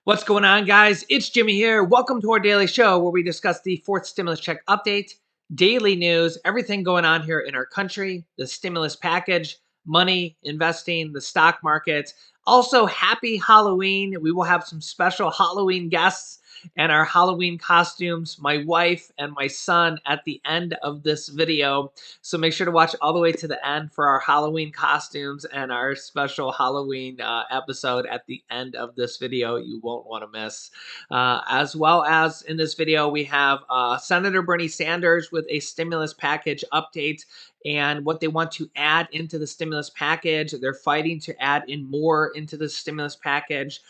What's going on, guys? It's Jimmy here. Welcome to our daily show where we discuss the fourth stimulus check update, daily news, everything going on here in our country, the stimulus package, money, investing, the stock market. Also, happy Halloween. We will have some special Halloween guests and our Halloween costumes, my wife and my son at the end of this video. So make sure to watch all the way to the end for our Halloween costumes and our special Halloween episode at the end of this video. You won't want to miss. As well as in this video, we have Senator Bernie Sanders with a stimulus package update and what they want to add into the stimulus package. They're fighting to add in more into the stimulus package,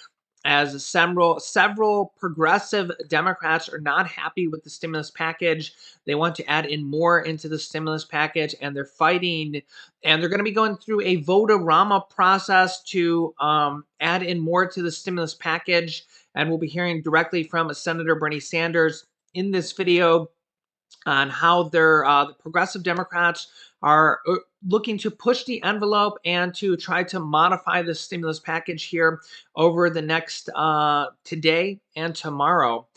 as several progressive Democrats are not happy with the stimulus package. They want to add in more into the stimulus package, and they're fighting, and they're going to be going through a vote-a-rama process to add in more to the stimulus package. And we'll be hearing directly from Senator Bernie Sanders in this video on how the progressive Democrats are looking to push the envelope and to try to modify the stimulus package here over the next today and tomorrow,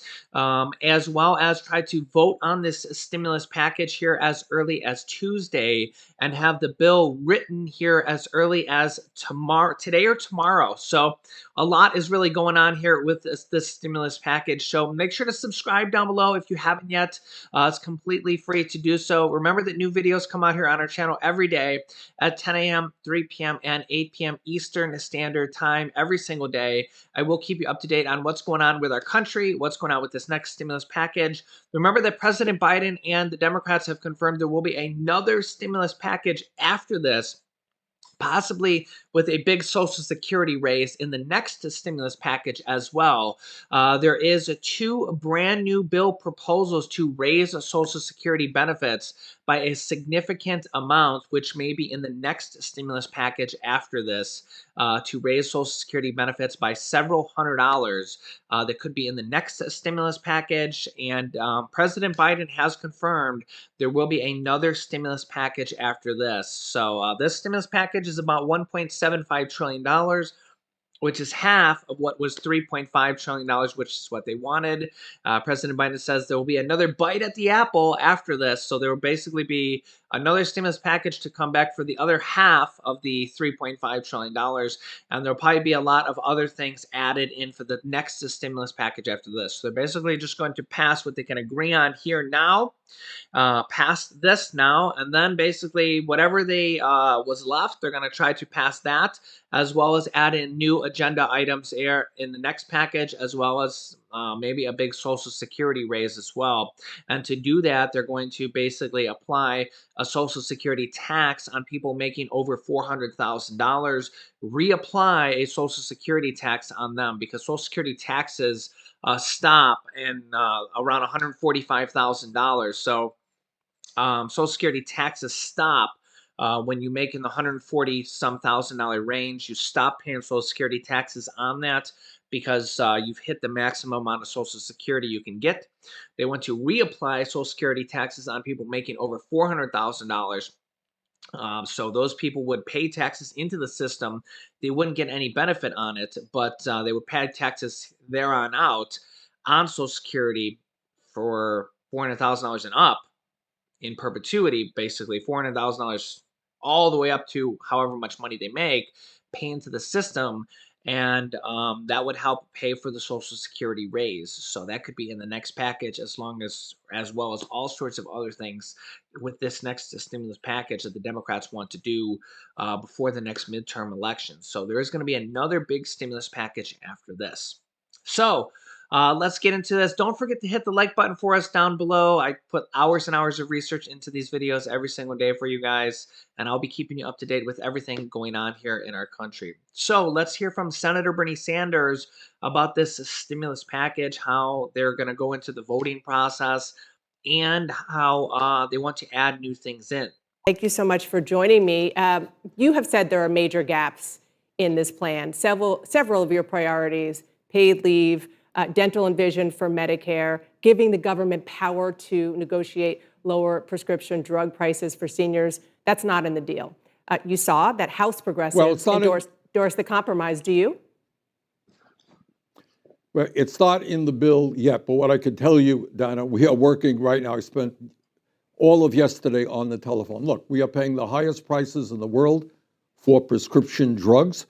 as well as try to vote on this stimulus package here as early as Tuesday and have the bill written here as early as today or tomorrow. So a lot is really going on here with this stimulus package. So make sure to subscribe down below if you haven't yet. It's completely free to do so. Remember that new videos come out here on our channel every day at 10 a.m., 3 p.m., and 8 p.m. Eastern Standard Time every single day. I will keep you up to date on what's going on with our country, what's going on with this next stimulus package. Remember that President Biden and the Democrats have confirmed there will be another stimulus package after this, possibly with a big Social Security raise in the next stimulus package as well. There is two brand new bill proposals to raise Social Security benefits by a significant amount, which may be in the next stimulus package after this, to raise Social Security benefits by several $100s. That could be in the next stimulus package. And President Biden has confirmed there will be another stimulus package after this. So this stimulus package is about $1.75 trillion, which is half of what was $3.5 trillion, which is what they wanted. President Biden says there will be another bite at the apple after this. So there will basically be another stimulus package to come back for the other half of the $3.5 trillion. And there'll probably be a lot of other things added in for the next stimulus package after this. So they're basically just going to pass what they can agree on here now. Past this now, and then basically whatever they was left, they're going to try to pass that, as well as add in new agenda items here in the next package, as well as maybe a big Social Security raise as well. And to do that, they're going to basically apply a Social Security tax on people making over $400,000, reapply a Social Security tax on them, because Social Security taxes stop in around $145,000. So Social Security taxes stop when you make in the $140-some thousand range. You stop paying Social Security taxes on that because you've hit the maximum amount of Social Security you can get. They want to reapply Social Security taxes on people making over $400,000. So those people would pay taxes into the system. They wouldn't get any benefit on it, but they would pay taxes there on out on Social Security for $400,000 and up in perpetuity, basically $400,000 all the way up to however much money they make, pay into the system. And that would help pay for the Social Security raise. So that could be in the next package, as well as all sorts of other things with this next stimulus package that the Democrats want to do before the next midterm election. So there is going to be another big stimulus package after this. So let's get into this. Don't forget to hit the like button for us down below. I put hours and hours of research into these videos every single day for you guys, and I'll be keeping you up to date with everything going on here in our country. So let's hear from Senator Bernie Sanders about this stimulus package, how they're going to go into the voting process, and how they want to add new things in. Thank you so much for joining me. You have said there are major gaps in this plan. Several of your priorities: paid leave, dental and vision for Medicare, giving the government power to negotiate lower prescription drug prices for seniors. That's not in the deal. You saw that House progressives endorsed the compromise. Do you? Well, it's not in the bill yet, but what I can tell you, Dana, we are working right now. I spent all of yesterday on the telephone. Look, we are paying the highest prices in the world for prescription drugs.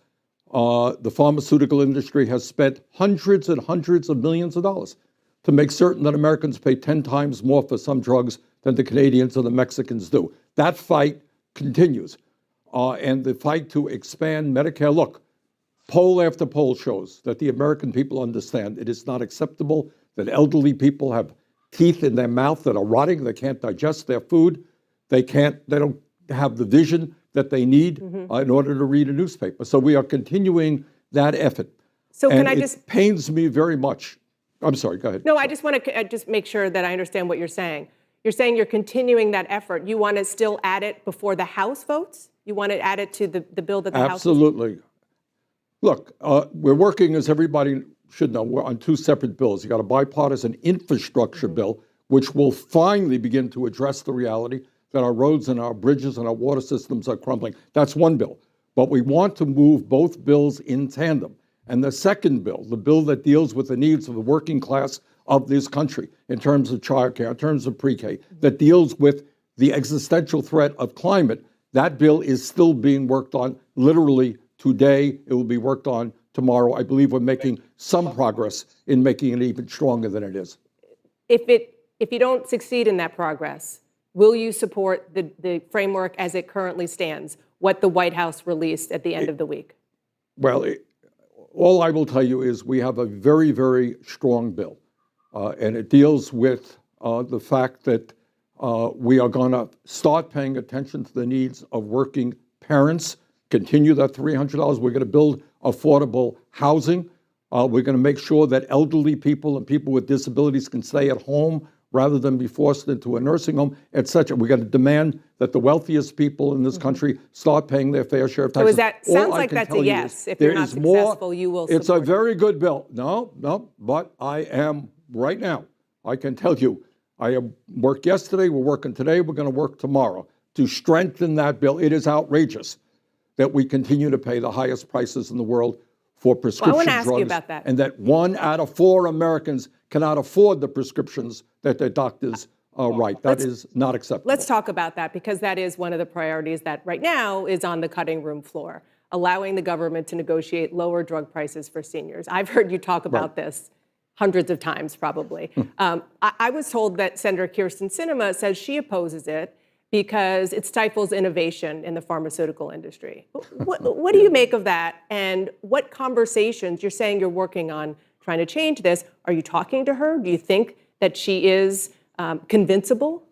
The pharmaceutical industry has spent hundreds and hundreds of millions of dollars to make certain that Americans pay 10 times more for some drugs than the Canadians and the Mexicans do. That fight continues. And the fight to expand Medicare. Look, poll after poll shows that the American people understand it is not acceptable that elderly people have teeth in their mouth that are rotting. They can't digest their food. They don't have the vision that they need in order to read a newspaper. So we are continuing that effort. So and can I it just pains me very much. I'm sorry, go ahead. No, I just want to just make sure that I understand what you're saying. You're saying you're continuing that effort. You want to still add it before the House votes? You want to add it to the bill that the House Absolutely. Look, we're working, as everybody should know, we're on two separate bills. You got a bipartisan infrastructure bill, which will finally begin to address the reality that our roads and our bridges and our water systems are crumbling. That's one bill. But we want to move both bills in tandem. And the second bill, the bill that deals with the needs of the working class of this country in terms of childcare, in terms of pre-K, that deals with the existential threat of climate, that bill is still being worked on literally today. It will be worked on tomorrow. I believe we're making some progress in making it even stronger than it is. If you don't succeed in that progress, will you support the framework as it currently stands, what the White House released at the end of the week? Well, all I will tell you is we have a very, very strong bill, and it deals with the fact that we are going to start paying attention to the needs of working parents, continue that $300. We're going to build affordable housing. We're going to make sure that elderly people and people with disabilities can stay at home rather than be forced into a nursing home, et cetera. We're going to demand that the wealthiest people in this country start paying their fair share of taxes. So sounds like that's a yes. If you're not successful, you will support it. It's a very good bill. No, but I am right now, I can tell you, I worked yesterday, we're working today, we're going to work tomorrow to strengthen that bill. It is outrageous that we continue to pay the highest prices in the world for prescription drugs. I want to ask you about that. And that 1 out of 4 Americans cannot afford the prescriptions that their doctors write. That is not acceptable. Let's talk about that, because that is one of the priorities that right now is on the cutting room floor, allowing the government to negotiate lower drug prices for seniors. I've heard you talk about this hundreds of times, probably. I was told that Senator Kyrsten Sinema says she opposes it because it stifles innovation in the pharmaceutical industry. What do you make of that? And what conversations, you're saying you're working on trying to change this, are you talking to her? Do you think that she is convincible?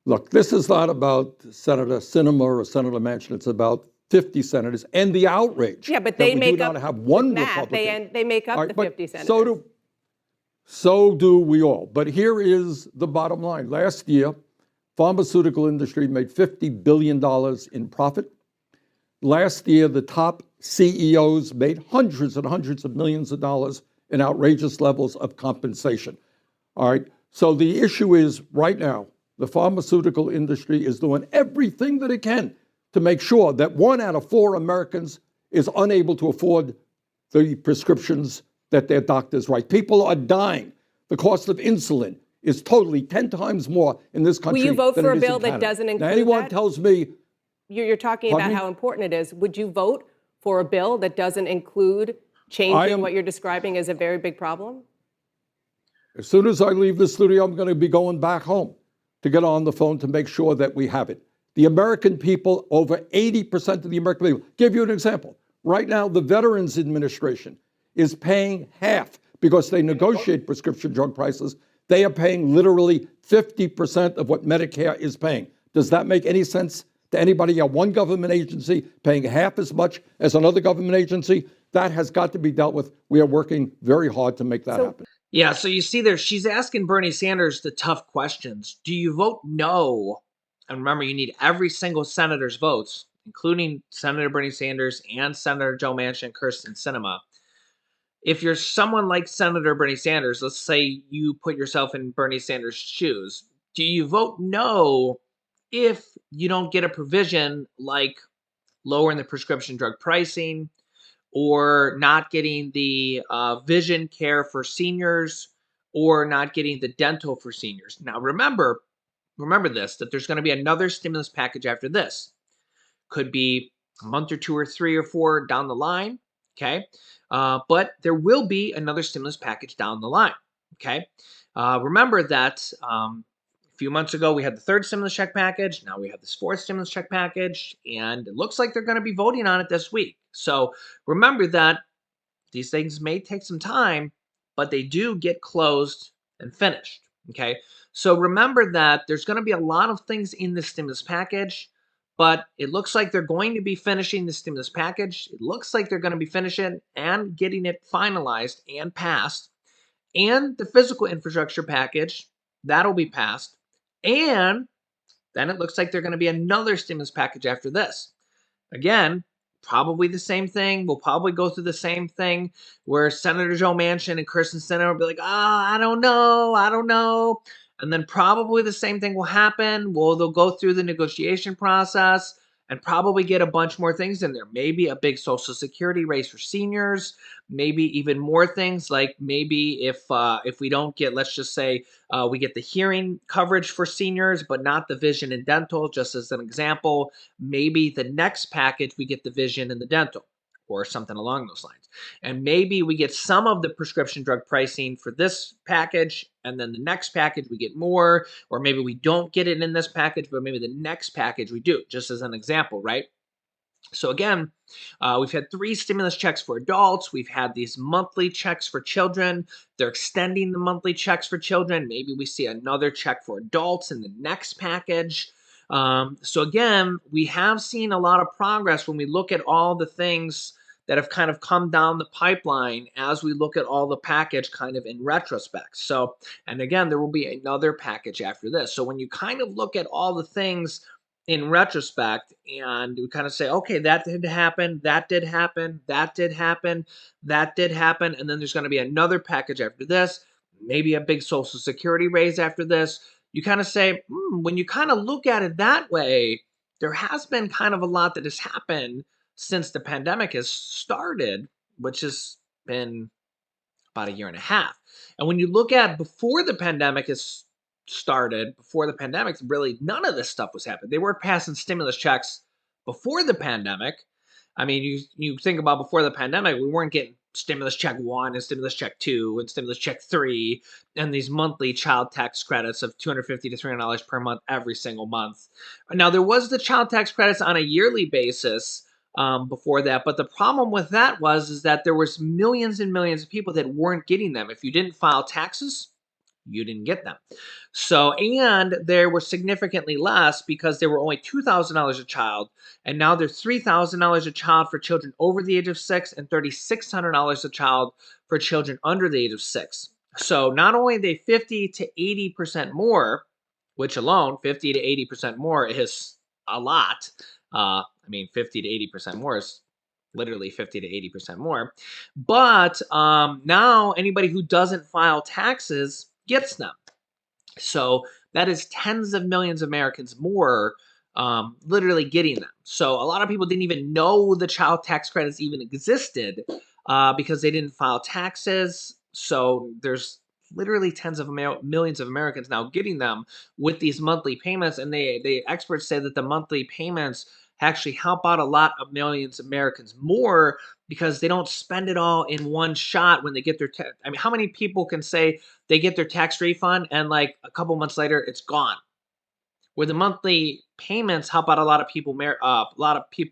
Look, this is not about Senator Sinema or Senator Manchin. It's about 50 senators and the outrage. Yeah, but they make up, not have one Matt, Republican. they make up the 50 senators. So do we all. But here is the bottom line. Last year, pharmaceutical industry made $50 billion in profit. Last year, the top CEOs made hundreds and hundreds of millions of dollars in outrageous levels of compensation. All right. So the issue is right now, the pharmaceutical industry is doing everything that it can to make sure that 1 out of 4 Americans is unable to afford the prescriptions that their doctors write. People are dying. The cost of insulin is totally 10 times more in this country. Will you vote than for it a is in bill that Canada. doesn't include now, anyone that? tells me You're talking about how important it is. Would you vote for a bill that doesn't include changing what you're describing as a very big problem? As soon as I leave the studio, I'm going to be going back home to get on the phone to make sure that we have it. The American people, over 80% of the American people, give you an example. Right now, the Veterans Administration is paying half because they negotiate prescription drug prices. They are paying literally 50% of what Medicare is paying. Does that make any sense to anybody? You have one government agency paying half as much as another government agency. That has got to be dealt with. We are working very hard to make that happen. Yeah, so you see there, she's asking Bernie Sanders the tough questions. Do you vote no? And remember, you need every single senator's votes, including Senator Bernie Sanders and Senator Joe Manchin and Kyrsten Sinema. If you're someone like Senator Bernie Sanders, let's say you put yourself in Bernie Sanders' shoes, do you vote no if you don't get a provision like lowering the prescription drug pricing or not getting the vision care for seniors, or not getting the dental for seniors. Now, remember this, that there's going to be another stimulus package after this. Could be a month or two or three or four down the line. Okay. But there will be another stimulus package down the line. Okay. Remember that a few months ago, we had the third stimulus check package. Now we have this fourth stimulus check package, and it looks like they're going to be voting on it this week. So remember that these things may take some time, but they do get closed and finished. Okay. So remember that there's going to be a lot of things in the stimulus package, but it looks like they're going to be finishing the stimulus package. It looks like they're going to be finishing and getting it finalized and passed. And the physical infrastructure package, that'll be passed. And then it looks like there's going to be another stimulus package after this. Again, probably the same thing. We'll probably go through the same thing where Senator Joe Manchin and Kirsten Sinema will be like, I don't know. And then probably the same thing will happen. Well, they'll go through the negotiation process and probably get a bunch more things in there. Maybe a big Social Security raise for seniors. Maybe even more things, like maybe if we don't get, let's just say, we get the hearing coverage for seniors, but not the vision and dental, just as an example. Maybe the next package we get the vision and the dental, or something along those lines. And maybe we get some of the prescription drug pricing for this package, and then the next package we get more, or maybe we don't get it in this package, but maybe the next package we do, just as an example, right? So again, we've had 3 stimulus checks for adults. We've had these monthly checks for children. They're extending the monthly checks for children. Maybe we see another check for adults in the next package. So again, we have seen a lot of progress when we look at all the things that have kind of come down the pipeline as we look at all the package kind of in retrospect. So, and again, there will be another package after this. So when you kind of look at all the things in retrospect, and we kind of say, okay, that did happen, that did happen, that did happen, that did happen, and then there's going to be another package after this, maybe a big Social Security raise after this. You kind of say, when you kind of look at it that way, there has been kind of a lot that has happened since the pandemic has started, which has been about a year and a half. And when you look at before the pandemic has started, before the pandemic, really none of this stuff was happening. They weren't passing stimulus checks before the pandemic. I mean, you think about before the pandemic, we weren't getting stimulus check 1 and stimulus check 2 and stimulus check 3 and these monthly child tax credits of $250 to $300 per month every single month. Now, there was the child tax credits on a yearly basis before that, but the problem with that is that there was millions and millions of people that weren't getting them. If you didn't file taxes, you didn't get them. So, and there were significantly less because they were only $2,000 a child, and now they're $3,000 a child for children over the age of 6 and $3,600 a child for children under the age of 6. So not only are they 50 to 80% more, which alone 50 to 80% more is a lot. I mean, 50 to 80% more is literally 50 to 80% more. But now anybody who doesn't file taxes gets them. So that is tens of millions of Americans more literally getting them. So a lot of people didn't even know the child tax credits even existed because they didn't file taxes. So there's literally tens of millions of Americans now getting them with these monthly payments. And they experts say that the monthly payments actually help out a lot of millions of Americans more because they don't spend it all in one shot when they get their I mean, how many people can say they get their tax refund and like a couple months later it's gone? Where the monthly payments help out a lot of people,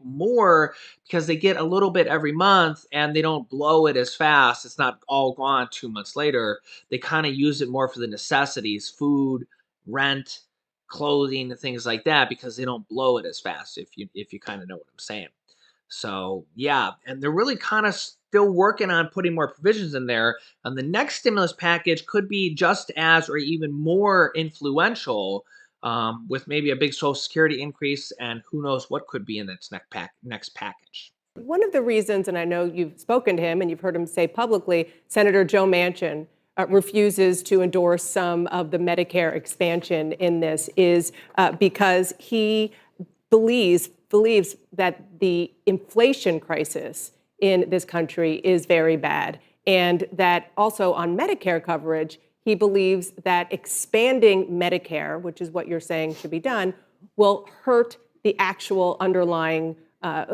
more because they get a little bit every month and they don't blow it as fast. It's not all gone 2 months later. They kind of use it more for the necessities, food, rent, clothing, and things like that because they don't blow it as fast. If you kind of know what I'm saying. So yeah, and they're really kind of still working on putting more provisions in there. And the next stimulus package could be just as or even more influential, with maybe a big Social Security increase, and who knows what could be in its next package. One of the reasons, and I know you've spoken to him and you've heard him say publicly, Senator Joe Manchin refuses to endorse some of the Medicare expansion in this is because he believes that the inflation crisis in this country is very bad. And that also on Medicare coverage, he believes that expanding Medicare, which is what you're saying should be done, will hurt the actual underlying,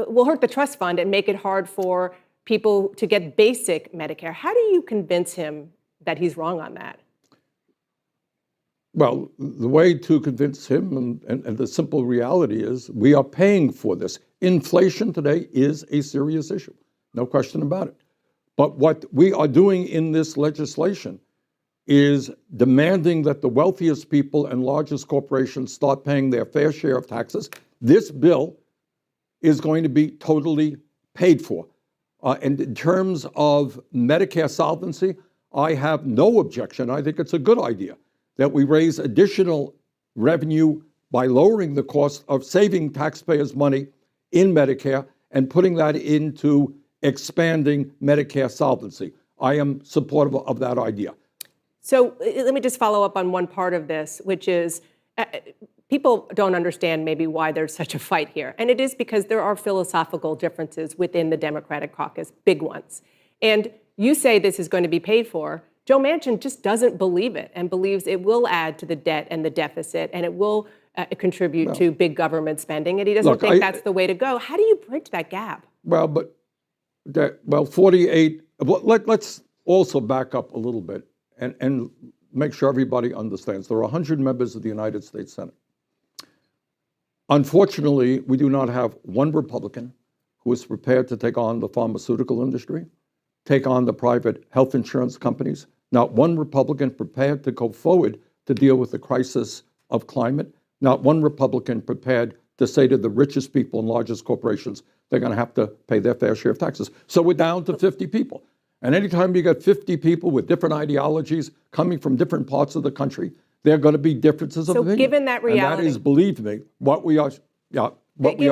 will hurt the trust fund and make it hard for people to get basic Medicare. How do you convince him that he's wrong on that? Well, the way to convince him, and the simple reality is, we are paying for this. Inflation today is a serious issue, no question about it. But what we are doing in this legislation is demanding that the wealthiest people and largest corporations start paying their fair share of taxes. This bill is going to be totally paid for. And in terms of Medicare solvency, I have no objection. I think it's a good idea that we raise additional revenue by lowering the cost of saving taxpayers' money in Medicare and putting that into expanding Medicare solvency. I am supportive of that idea. So let me just follow up on one part of this, which is people don't understand maybe why there's such a fight here. And it is because there are philosophical differences within the Democratic caucus, big ones. And you say this is going to be paid for. Joe Manchin just doesn't believe it and believes it will add to the debt and the deficit and it will contribute to big government spending. And he doesn't think that's the way to go. How do you bridge that gap? Well, 48, let's also back up a little bit and make sure everybody understands. There are 100 members of the United States Senate. Unfortunately, we do not have one Republican who is prepared to take on the pharmaceutical industry, take on the private health insurance companies, not one Republican prepared to go forward to deal with the crisis of climate, not one Republican prepared to say to the richest people and largest corporations, they're going to have to pay their fair share of taxes. So we're down to 50 people. And anytime you get 50 people with different ideologies coming from different parts of the country, there are going to be differences of opinion. So given that reality— And that is, believe me, what we are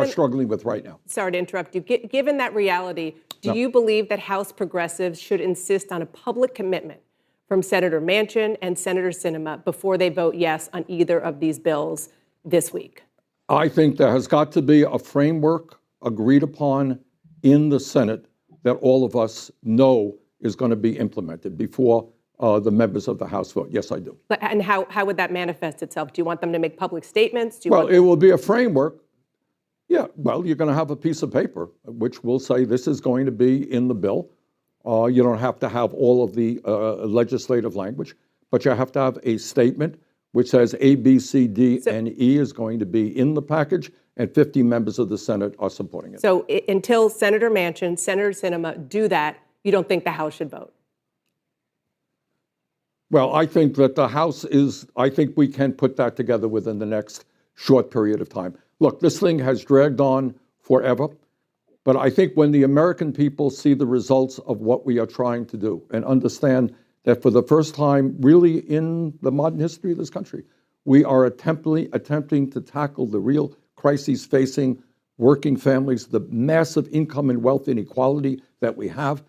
struggling with right now. Sorry to interrupt you. Given that reality, do you believe that House progressives should insist on a public commitment from Senator Manchin and Senator Sinema before they vote yes on either of these bills this week? I think there has got to be a framework agreed upon in the Senate that all of us know is going to be implemented before the members of the House vote. Yes, I do. And how would that manifest itself? Do you want them to make public statements? It will be a framework. Yeah, well, you're going to have a piece of paper which will say this is going to be in the bill. You don't have to have all of the legislative language, but you have to have a statement which says A, B, C, D, and E is going to be in the package, and 50 members of the Senate are supporting it. So until Senator Manchin, Senator Sinema do that, you don't think the House should vote? Well, I think that the House I think we can put that together within the next short period of time. Look, this thing has dragged on forever, but I think when the American people see the results of what we are trying to do and understand that for the first time really in the modern history of this country, we are attempting to tackle the real crises facing working families, the massive income and wealth inequality that we have,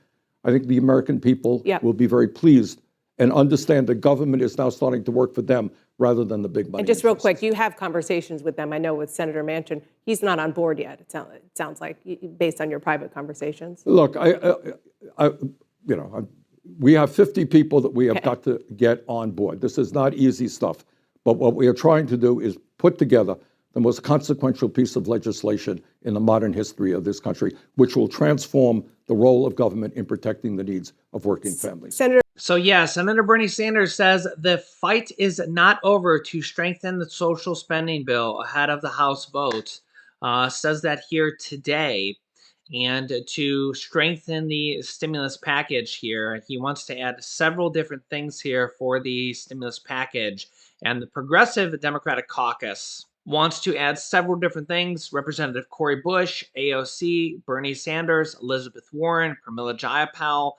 I think the American people will be very pleased and understand the government is now starting to work for them rather than the big money. And just real quick, you have conversations with them. I know with Senator Manchin, he's not on board yet. It sounds like, based on your private conversations. Look, we have 50 people that we have got to get on board. This is not easy stuff. But what we are trying to do is put together the most consequential piece of legislation in the modern history of this country, which will transform the role of government in protecting the needs of working families. Senator Bernie Sanders says the fight is not over to strengthen the social spending bill ahead of the House vote. Says that here today. And to strengthen the stimulus package here, he wants to add several different things here for the stimulus package. And the Progressive Democratic Caucus wants to add several different things. Representative Cori Bush, AOC, Bernie Sanders, Elizabeth Warren, Pramila Jayapal,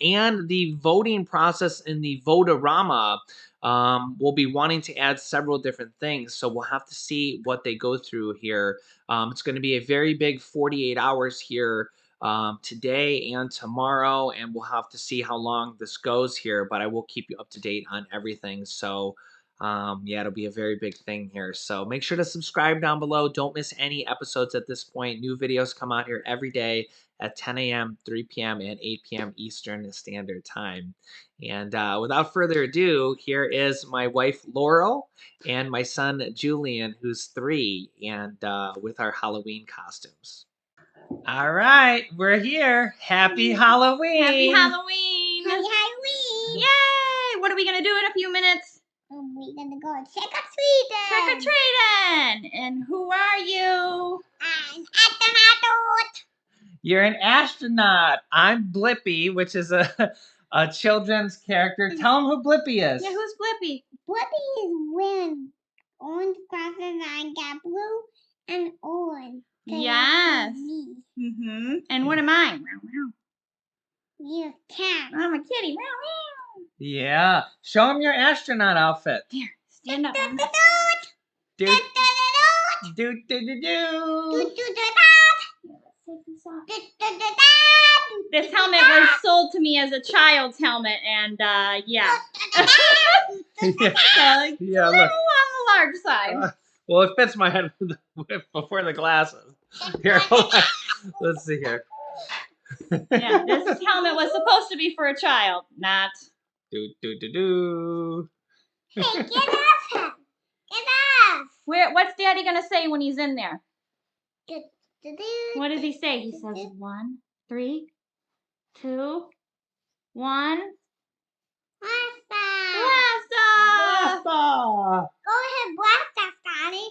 and the voting process in the Vote-a-Rama will be wanting to add several different things. So we'll have to see what they go through here. It's going to be a very big 48 hours here today and tomorrow, and we'll have to see how long this goes here, but I will keep you up to date on everything. So Yeah, it'll be a very big thing here. So make sure to subscribe down below. Don't miss any episodes at this point. New videos come out here every day at 10 a.m., 3 p.m., and 8 p.m. Eastern Standard Time. And without further ado, here is my wife Laurel and my son Julian, who's 3, and with our Halloween costumes. All right, we're here. Happy Halloween! Happy Halloween! Happy Halloween! Yay! What are we gonna do in a few minutes? We're gonna go trick-or-treating! Trick-or-treating! And who are you? I'm astronaut! You're an astronaut. I'm Blippi, which is a children's character. Tell them who Blippi is. Yeah, who's Blippi? Blippi is when orange glasses and got blue and orange. So Yes. that's me. Mm-hmm. And what am I? Meow, meow. You're cat. I'm a kitty. Meow, meow. Yeah. Show them your astronaut outfit. Here, stand up. Do, Do-do-do-do! do, do, do, do. Do-do-do-do! Do-do-do-do! This helmet was sold to me as a child's helmet, and yeah. Yeah, A look. little on the large side. Well, it fits my head before the glasses. Here, hold on. Let's see here. Yeah, this helmet was supposed to be for a child, not. Do, do, do, do. Hey, get off him! Get off! What's Daddy gonna say when he's in there? Do-do-do. What does he say? He says 1, 3, 2, 1. Blast Blast off! Ah. Go ahead, blast off, Daddy.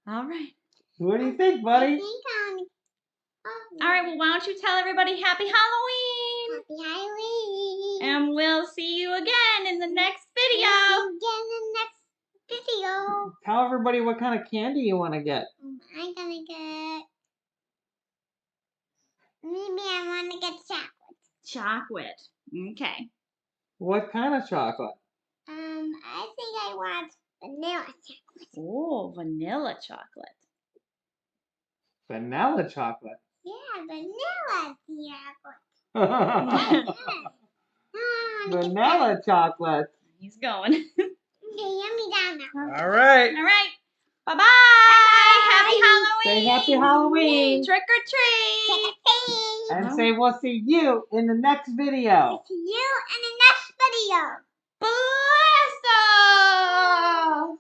All right. What do you think, I buddy? think All right, well, why don't you tell everybody Happy Halloween? Happy Halloween. And we'll see you again in the next video. See you again in the next video. Tell everybody what kind of candy you want to get. I'm gonna get. Maybe I want to get chocolate. Chocolate. Okay. What kind of chocolate? I think I want vanilla chocolate. Oh, vanilla chocolate. Vanilla chocolate. Yeah, vanilla chocolate. Vanilla chocolate. He's going. Okay, yummy down now. All right. All right. Bye-bye. Happy Halloween. Say happy Halloween. Trick or treat. Hey, And say we'll see you in the next video. see you in the next video. Blast off.